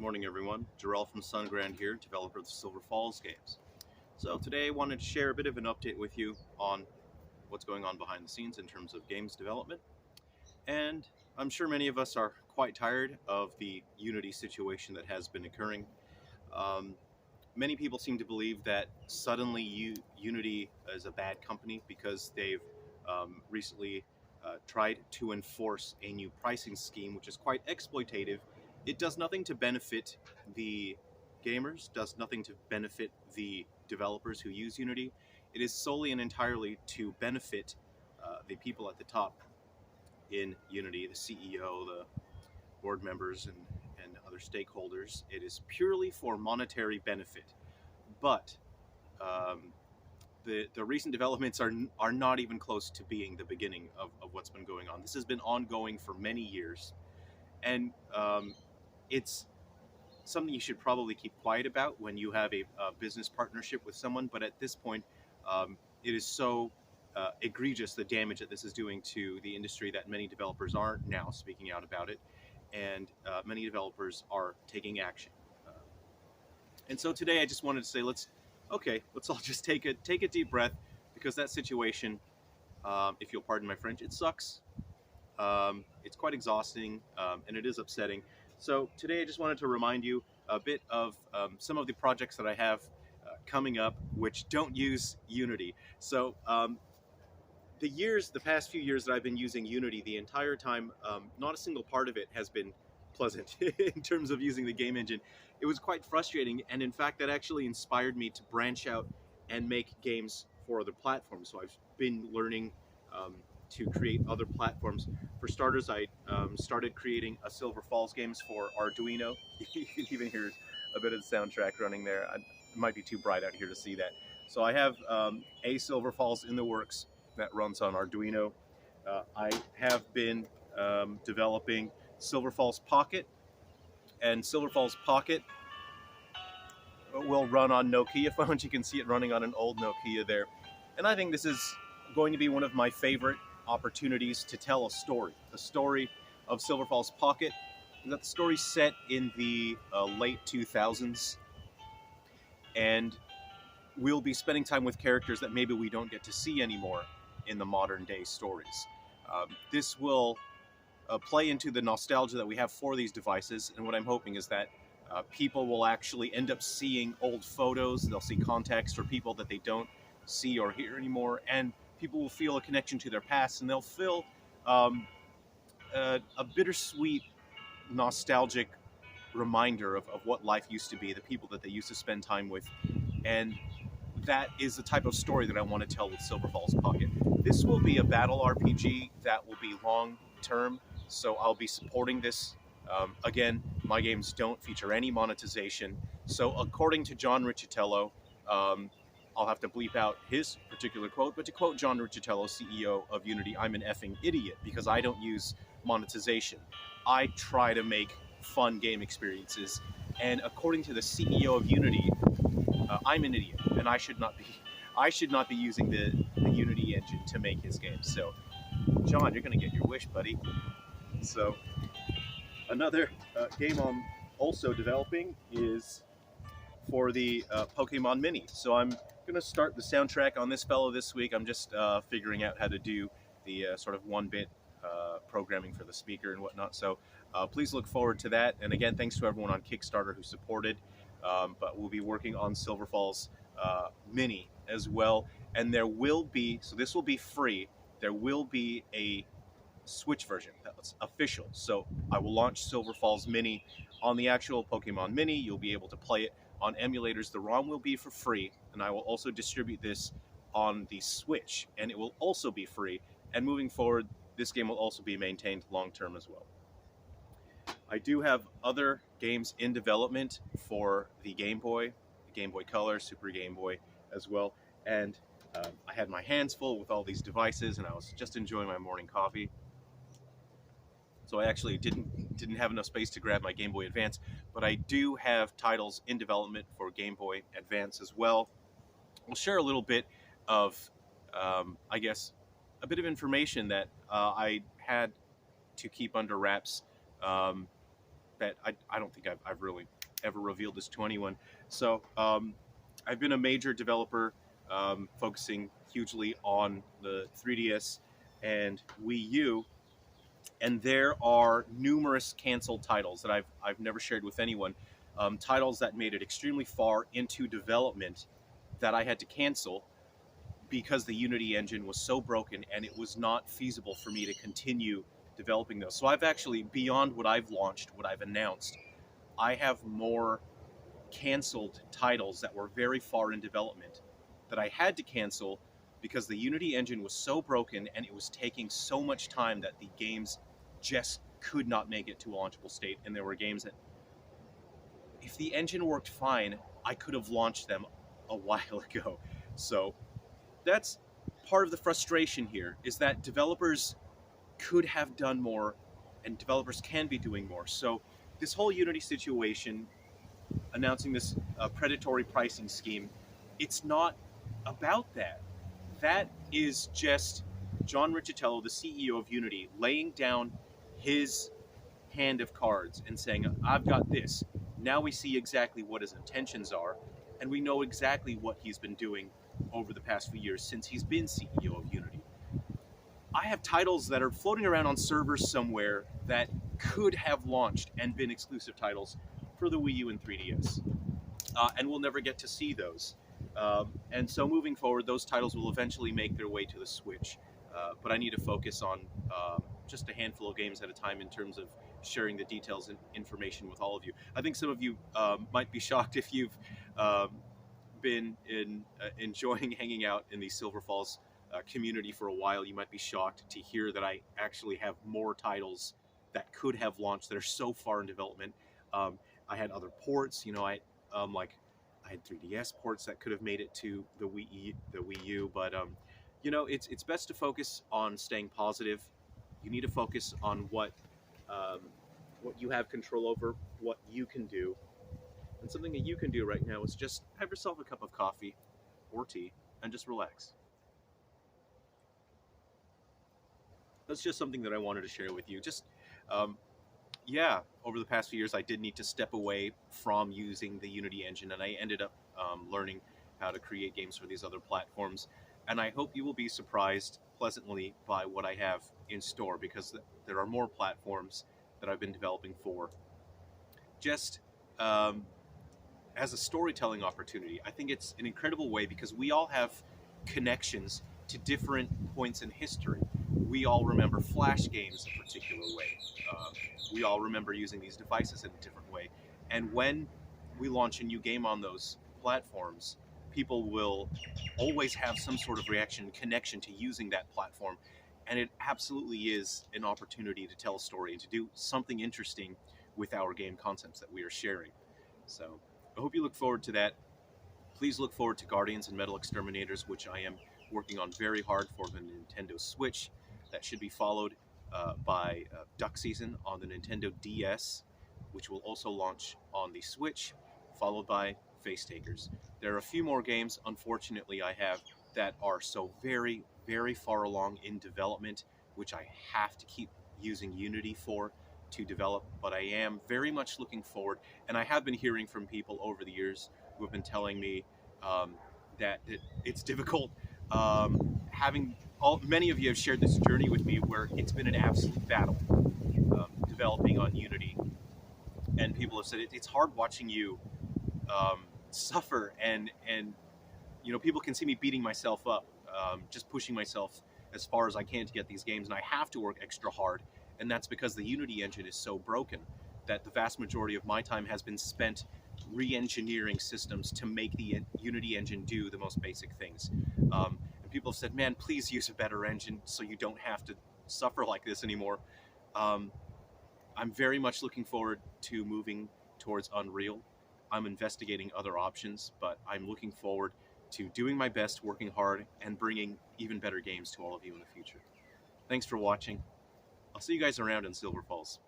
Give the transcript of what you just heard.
morning, everyone. Jarrell from Sungrand here, developer of the Silver Falls games. So today I wanted to share a bit of an update with you on what's going on behind the scenes in terms of games development. And I'm sure many of us are quite tired of the Unity situation that has been occurring. Many people seem to believe that suddenly Unity is a bad company because they've recently tried to enforce a new pricing scheme, which is quite exploitative. It does nothing to benefit the gamers, does nothing to benefit the developers who use Unity. It is solely and entirely to benefit the people at the top in Unity, the CEO, the board members, and other stakeholders. It is purely for monetary benefit. But the recent developments are not even close to being the beginning of what's been going on. This has been ongoing for many years, and it's something you should probably keep quiet about when you have a business partnership with someone. But at this point, it is so egregious, the damage that this is doing to the industry, that many developers are now speaking out about it, and many developers are taking action. And so today I just wanted to say, let's all just take a deep breath, because that situation, if you'll pardon my French, it sucks. It's quite exhausting, and it is upsetting. So today I just wanted to remind you a bit of some of the projects that I have coming up which don't use Unity. So the past few years that I've been using Unity, the entire time, not a single part of it has been pleasant in terms of using the game engine. It was quite frustrating, and in fact that actually inspired me to branch out and make games for other platforms. So I've been learning to create other platforms. For starters, I started creating a Silver Falls games for Arduino. You can even hear a bit of the soundtrack running there. It might be too bright out here to see that. So I have a Silver Falls in the works that runs on Arduino. I have been developing Silver Falls Pocket, and Silver Falls Pocket will run on Nokia phones. You can see it running on an old Nokia there. And I think this is going to be one of my favorite opportunities to tell a story. The story of Silver Falls Pocket is that the story's set in the late 2000s, and we'll be spending time with characters that maybe we don't get to see anymore in the modern day stories. This will play into the nostalgia that we have for these devices, and what I'm hoping is that people will actually end up seeing old photos. They'll see context for people that they don't see or hear anymore, and people will feel a connection to their past, and they'll feel a bittersweet, nostalgic reminder of what life used to be, the people that they used to spend time with. And that is the type of story that I want to tell with Silver Falls Pocket. This will be a battle RPG that will be long term, so I'll be supporting this. Again, my games don't feature any monetization, so according to John Riccitiello, I'll have to bleep out his particular quote, but to quote John Riccitiello, CEO of Unity, I'm an effing idiot because I don't use monetization. I try to make fun game experiences, and according to the CEO of Unity, I'm an idiot, and I should not be using the Unity engine to make his games. So, John, you're going to get your wish, buddy. So, another game I'm also developing is for the Pokémon Mini. So I'm going to start the soundtrack on this fellow this week. I'm just figuring out how to do the sort of 1-bit programming for the speaker and whatnot. So please look forward to that. And again, thanks to everyone on Kickstarter who supported. But we'll be working on Silver Falls Mini as well. And there will be, so this will be free, there will be a Switch version that's official. So I will launch Silver Falls Mini on the actual Pokemon Mini. You'll be able to play it on emulators. The ROM will be for free, and I will also distribute this on the Switch, and it will also be free. And moving forward, this game will also be maintained long term as well. I do have other games in development for the GameBoy Color, Super Game Boy as well, and I had my hands full with all these devices, and I was just enjoying my morning coffee. So I actually didn't have enough space to grab my Game Boy Advance, but I do have titles in development for Game Boy Advance as well. We'll share a little bit of, I guess, a bit of information that I had to keep under wraps that I don't think I've really ever revealed this to anyone. So I've been a major developer, focusing hugely on the 3DS and Wii U, and there are numerous canceled titles that I've never shared with anyone. Titles that made it extremely far into development that I had to cancel because the Unity engine was so broken and it was not feasible for me to continue developing those. So I've actually, beyond what I've launched, what I've announced, I have more canceled titles that were very far in development that I had to cancel because the Unity engine was so broken and it was taking so much time that the games just could not make it to a launchable state. And there were games that, if the engine worked fine, I could have launched them a while ago. So that's part of the frustration here, is that developers could have done more and developers can be doing more. So this whole Unity situation, announcing this predatory pricing scheme, it's not about that. That is just John Riccitiello, the CEO of Unity, laying down his hand of cards and saying, I've got this. Now we see exactly what his intentions are, and we know exactly what he's been doing over the past few years since he's been CEO of Unity. I have titles that are floating around on servers somewhere that could have launched and been exclusive titles for the Wii U and 3DS. And we'll never get to see those. And so moving forward, those titles will eventually make their way to the Switch. But I need to focus on just a handful of games at a time in terms of sharing the details and information with all of you. I think some of you might be shocked if you've been enjoying hanging out in the Silver Falls community for a while. You might be shocked to hear that I actually have more titles that could have launched that are so far in development. I had other ports, I had 3DS ports that could have made it to the Wii U, but it's best to focus on staying positive. You need to focus on what you have control over, what you can do. And something that you can do right now is just have yourself a cup of coffee or tea and just relax. That's just something that I wanted to share with you. Just, over the past few years, I did need to step away from using the Unity engine, and I ended up learning how to create games for these other platforms. And I hope you will be surprised pleasantly by what I have in store, because there are more platforms that I've been developing for. Just as a storytelling opportunity, I think it's an incredible way, because we all have connections to different points in history. We all remember Flash games a particular way. We all remember using these devices in a different way. And when we launch a new game on those platforms, people will always have some sort of reaction, connection to using that platform. And it absolutely is an opportunity to tell a story and to do something interesting with our game concepts that we are sharing. So I hope you look forward to that. Please look forward to Guardians and Metal Exterminators, which I am working on very hard for the Nintendo Switch. That should be followed by Duck Season on the Nintendo DS, which will also launch on the Switch, followed by Face Takers. There are a few more games, unfortunately, I have that are so very, very far along in development, which I have to keep using Unity for to develop, but I am very much looking forward, and I have been hearing from people over the years who have been telling me that it's difficult. Many of you have shared this journey with me where it's been an absolute battle developing on Unity, and people have said it's hard watching you suffer, and people can see me beating myself up, just pushing myself as far as I can to get these games, and I have to work extra hard, and that's because the Unity engine is so broken that the vast majority of my time has been spent re-engineering systems to make the Unity engine do the most basic things. And people have said, man, please use a better engine so you don't have to suffer like this anymore. I'm very much looking forward to moving towards Unreal. I'm investigating other options, but I'm looking forward to doing my best, working hard, and bringing even better games to all of you in the future. Thanks for watching. I'll see you guys around in Silver Falls.